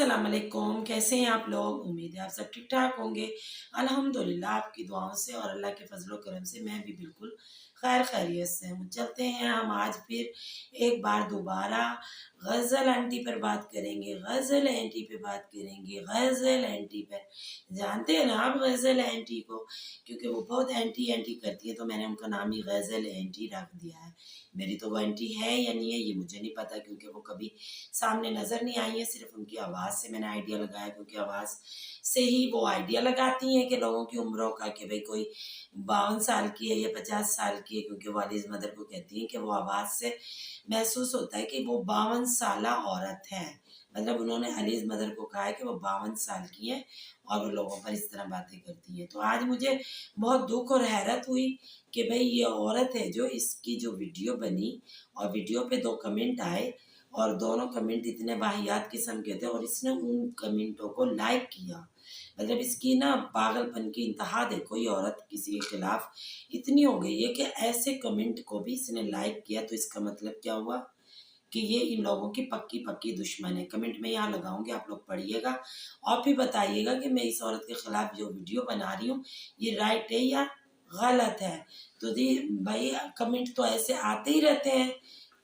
अस्सलाम वालेकुम। कैसे हैं आप लोग? उम्मीद है आप सब ठीक ठाक होंगे। अल्हम्दुलिल्लाह आपकी दुआओं से और अल्लाह के फजलो करम से मैं भी बिल्कुल खैर खैरियत से हूँ। चलते हैं हम आज फिर एक बार दोबारा गज़ल आंटी पर बात करेंगे, गज़ल आंटी पे बात करेंगे, गज़ल आंटी पर। जानते हैं ना आप गज़ल आंटी को? क्योंकि वो बहुत एंटी एंटी करती है तो मैंने उनका नाम ही गज़ल आंटी रख दिया है। मेरी तो वो आंटी है या नहीं है ये मुझे नहीं पता, क्योंकि वो कभी सामने नज़र नहीं आई है। सिर्फ उनकी आवाज़ से मैंने आइडिया लगाया, क्योंकि आवाज़ से ही वो आइडिया लगाती हैं कि लोगों की उम्रों का, कि भाई कोई 52 साल की है या 50 साल की है, क्योंकि वो अलीज़ मदर को कहती हैं कि वो आवाज़ से महसूस होता है कि वो 52 साला औरत है। मतलब उन्होंने अलीज़ मदर को कहा है कि वो 52 साल की हैं और वो लोगों पर इस तरह बातें करती हैं। तो आज मुझे बहुत दुःख और हैरत हुई कि भई ये औरत है जो इसकी जो वीडियो बनी और वीडियो पे 2 कमेंट आए और दोनों कमेंट इतने वाहियात किस्म के थे और इसने उन कमेंटों को लाइक किया। मतलब इसकी ना पागलपन की इंतहा देखो, ये औरत किसी के खिलाफ इतनी हो गई है कि ऐसे कमेंट को भी इसने लाइक किया। तो इसका मतलब क्या हुआ कि ये इन लोगों की पक्की पक्की दुश्मन है। कमेंट में यहाँ लगाऊंगी, आप लोग पढ़िएगा और फिर बताइएगा कि मैं इस औरत के खिलाफ जो वीडियो बना रही हूँ ये राइट है या गलत है। तो जी भाई कमेंट तो ऐसे आते ही रहते हैं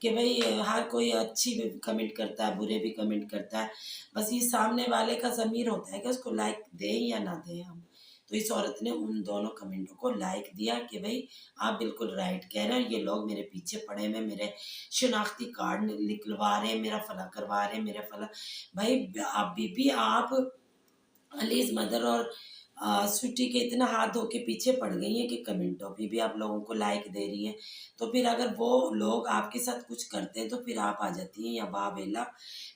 कि भाई हर कोई अच्छी भी कमेंट करता है, बुरे भी कमेंट करता है। बस ये सामने वाले का ज़मीर होता है कि उसको लाइक दें या ना दें हम। तो इस औरत ने उन दोनों कमेंटों को लाइक दिया कि भाई आप बिल्कुल राइट कह रहे हैं, ये लोग मेरे पीछे पड़े हुए, मेरे शिनाख्ती कार्ड निकलवा रहे हैं, मेरा फला करवा रहे हैं, मेरा फला। भाई आप बीबी आप अलीज़ मदर और स्वीटी के इतना हाथ धो के पीछे पड़ गई हैं कि कमेंटों पे भी आप लोगों को लाइक दे रही हैं। तो फिर अगर वो लोग आपके साथ कुछ करते हैं तो फिर आप आ जाती हैं या वाह-वेला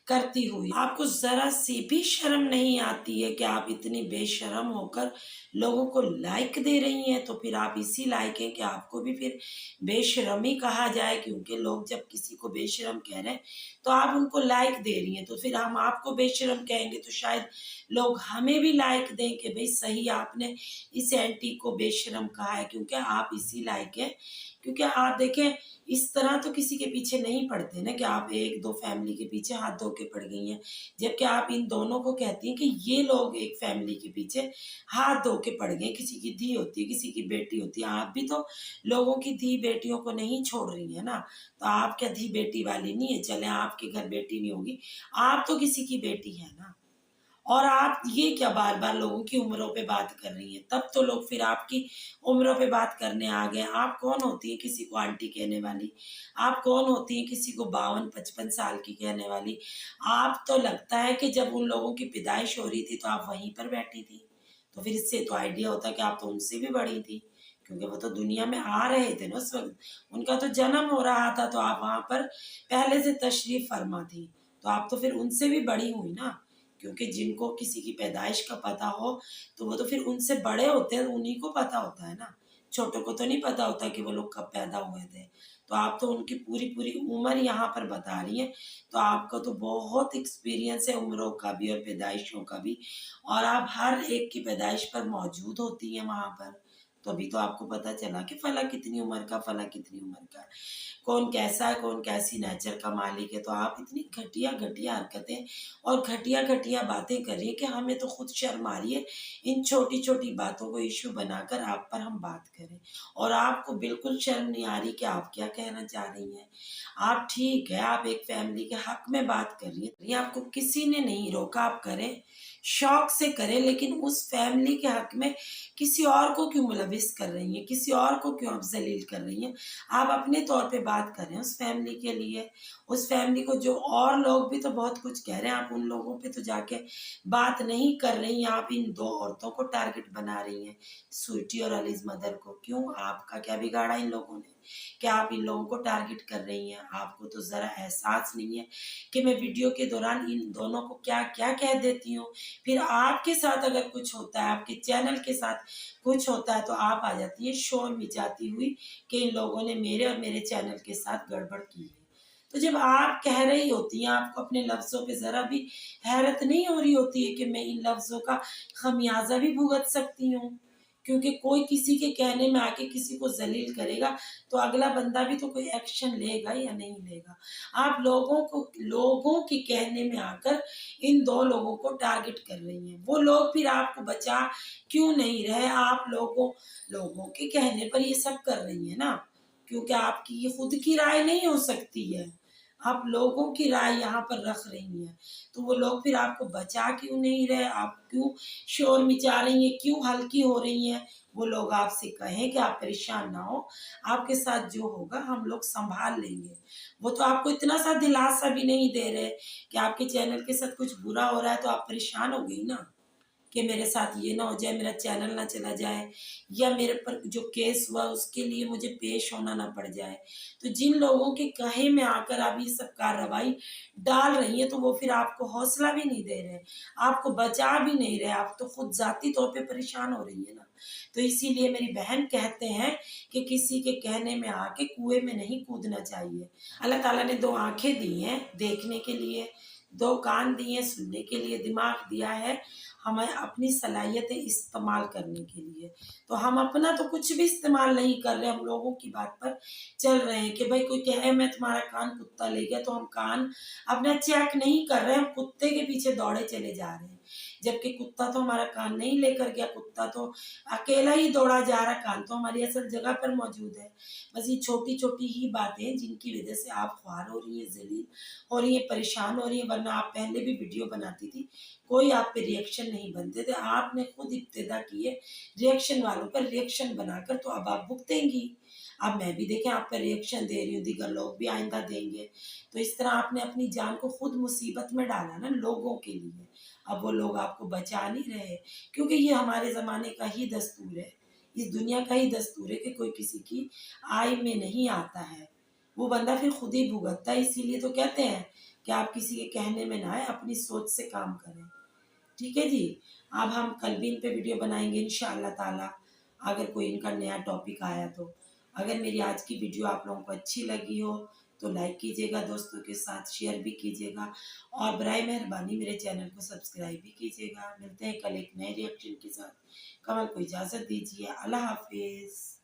करती हुई। आपको ज़रा सी भी शर्म नहीं आती है कि आप इतनी बेशर्म होकर लोगों को लाइक दे रही हैं। तो फिर आप इसी लायक हैं कि आपको भी फिर बेशर्म ही कहा जाए, क्योंकि लोग जब किसी को बेशर्म कह रहे हैं तो आप उनको लाइक दे रही हैं। तो फिर हम आपको बेशर्म कहेंगे तो शायद लोग हमें भी लाइक दें कि भई सही आपने इस आंटी को बेशर्म कहा है, क्योंकि आप इसी लायक हैं। क्योंकि आप देखें इस तरह तो किसी के पीछे नहीं पड़ते ना कि आप 1-2 फैमिली के पीछे हाथ धो के पड़ गई हैं। जबकि आप इन दोनों को कहती हैं कि ये लोग एक फैमिली के पीछे हाथ धो के पड़ गए। किसी की धी होती है, किसी की बेटी होती है। आप भी तो लोगों की धी बेटियों को नहीं छोड़ रही हैं ना। तो आप क्या धी बेटी वाली नहीं है? चलें आपके घर बेटी नहीं होगी, आप तो किसी की बेटी हैं ना। और आप ये क्या बार-बार लोगों की उम्रों पे बात कर रही हैं? तब तो लोग फिर आपकी उम्रों पे बात करने आ गए। आप कौन होती हैं किसी को आंटी कहने वाली? आप कौन होती हैं किसी को 52-55 साल की कहने वाली? आप तो लगता है कि जब उन लोगों की पैदाइश हो रही थी तो आप वहीं पर बैठी थी। तो फिर इससे तो आइडिया होता है कि आप तो उनसे भी बड़ी थी, क्योंकि वो तो दुनिया में आ रहे थे ना उस वक़्त। उनका तो जन्म हो रहा था तो आप वहाँ पर पहले से तशरीफ़ फ़रमा थी। तो आप तो फिर उनसे भी बड़ी हुई ना। क्योंकि जिनको किसी की पैदाइश का पता हो तो वो तो फिर उनसे बड़े होते हैं, उन्हीं को पता होता है ना। छोटों को तो नहीं पता होता कि वो लोग कब पैदा हुए थे। तो आप तो उनकी पूरी-पूरी उम्र यहाँ पर बता रही हैं। तो आपको तो बहुत एक्सपीरियंस है उम्रों का भी और पैदाइशों का भी, और आप हर एक की पैदाइश पर मौजूद होती हैं वहाँ पर। तो अभी तो आपको पता चला कि फला कितनी उम्र का, फला कितनी उम्र का। कौन कैसा है, कौन कैसी नेचर का मालिक है। तो आप इतनी घटिया-घटिया हरकतें और घटिया-घटिया बातें कर रही हैं कि हमें तो खुद शर्म आ रही है इन छोटी-छोटी बातों को इश्यू बनाकर आप पर हम बात करें। और आपको बिल्कुल शर्म नहीं आ रही कि आप क्या कहना चाह रही हैं। आप ठीक है, आप एक फैमिली के हक में बात कर रही हैं, ये आपको किसी ने नहीं रोका, आप करें, शौक से करें, लेकिन उस फैमिली के हक में किसी और को क्यों मुलविस कर रही हैं, किसी और को क्यों आप ज़लील कर रही हैं। आप अपने तौर पे बात कर रहे हैं उस फैमिली के लिए, उस फैमिली को जो और लोग भी तो बहुत कुछ कह रहे हैं, आप उन लोगों पे तो जाके बात नहीं कर रही हैं, आप इन 2 औरतों को टारगेट बना रही हैं, स्वीटी और अलीज़ मदर को। क्यों? आपका क्या बिगाड़ा इन लोगों ने? क्या आप इन लोगों को टारगेट कर रही हैं? आपको तो ज़रा एहसास नहीं है कि मैं वीडियो के दौरान इन दोनों को क्या-क्या कह देती हूँ। फिर आपके साथ अगर कुछ होता है, आपके चैनल के साथ कुछ होता है तो आप आ जाती हैं शोर मचाती हुई कि इन लोगों ने मेरे और मेरे चैनल के साथ गड़बड़ की है। तो जब आप कह रही होती हैं, आपको अपने लफ्ज़ों पे ज़रा भी हैरत नहीं हो रही होती है कि मैं इन लफ्ज़ों का ख़मियाज़ा भी भुगत सकती हूँ। क्योंकि कोई किसी के कहने में आके किसी को जलील करेगा तो अगला बंदा भी तो कोई एक्शन लेगा या नहीं लेगा। आप लोगों के कहने में आकर इन 2 लोगों को टारगेट कर रही हैं। वो लोग फिर आपको बचा क्यों नहीं रहे? आप लोगों के कहने पर ये सब कर रही हैं ना, क्योंकि आपकी ये खुद की राय नहीं हो सकती है। आप लोगों की राय यहाँ पर रख रही हैं, तो वो लोग फिर आपको बचा क्यों नहीं रहे? आप क्यों शोर मचा रही हैं? क्यों हल्की हो रही हैं? वो लोग आपसे कहें कि आप परेशान ना हो, आपके साथ जो होगा हम लोग सँभाल लेंगे। वो तो आपको इतना सा दिलासा भी नहीं दे रहे कि आपके चैनल के साथ कुछ बुरा हो रहा है तो आप परेशान हो गई ना। कि मेरे साथ ये ना हो जाए, मेरा चैनल ना चला जाए, या मेरे पर जो केस हुआ उसके लिए मुझे पेश होना ना पड़ जाए। तो जिन लोगों के कहे में आकर आप ये सब कार्रवाई डाल रही हैं, तो वो फिर आपको हौसला भी नहीं दे रहे, आपको बचा भी नहीं रहे, आप तो खुद ज़ाती तौर पे परेशान हो रही है ना। तो इसीलिए मेरी बहन कहते हैं कि किसी के कहने में आके कुएँ में नहीं कूदना चाहिए। अल्लाह ताला ने 2 आँखें दी हैं देखने के लिए, 2 कान दिए हैं सुनने के लिए, दिमाग दिया है हमें अपनी सलाहियतें इस्तेमाल करने के लिए। तो हम अपना तो कुछ भी इस्तेमाल नहीं कर रहे, हम लोगों की बात पर चल रहे हैं कि भाई कोई कहे मैं तुम्हारा कान कुत्ता ले गया, तो हम कान अपना चेक नहीं कर रहे, हम कुत्ते के पीछे दौड़े चले जा रहे हैं। जबकि कुत्ता तो हमारा कान नहीं लेकर गया, कुत्ता तो अकेला ही दौड़ा जा रहा, कान तो हमारी असल जगह पर मौजूद है। बस ये छोटी-छोटी ही बातें हैं जिनकी वज़ह से आप ख्वार हो रही हैं, ज़लील हो रही हैं, परेशान हो रही हैं, वरना आप पहले भी वीडियो बनाती थी, कोई आप पे रिएक्शन नहीं बनते थे। आपने खुद इब्तिदा की है रिएक्शन वालों पर रिएक्शन बनाकर, तो अब आप भुगतेंगी। अब मैं भी देखें आप पर रिएक्शन दे रही हूँ, दीगर लोग भी आइंदा देंगे। तो इस तरह आपने अपनी जान को खुद मुसीबत में डाला ना लोगों के लिए। अब वो लोग आपको बचा नहीं रहे, क्योंकि ये हमारे ज़माने का ही दस्तूर है। इस दुनिया का ही दस्तूर है कि कोई किसी की आय में नहीं आता है। वो बंदा फिर खुद ही भुगतता है, इसीलिए तो कहते हैं कि आप किसी के कहने में ना आए, अपनी सोच से काम करें। ठीक है जी? अब हम कल भी इन पे वीडियो बनाएँगे इंशाअल्लाह ताला, अगर कोई इनका नया टॉपिक आया तो। अगर मेरी आज की वीडियो आप लोगों को अच्छी लगी हो, तो लाइक कीजिएगा, दोस्तों के साथ शेयर भी कीजिएगा और बराए मेहरबानी मेरे चैनल को सब्सक्राइब भी कीजिएगा। मिलते हैं कल एक नए रिएक्शन के साथ। कमल को इजाज़त दीजिए। अल्लाह हाफ़िज़।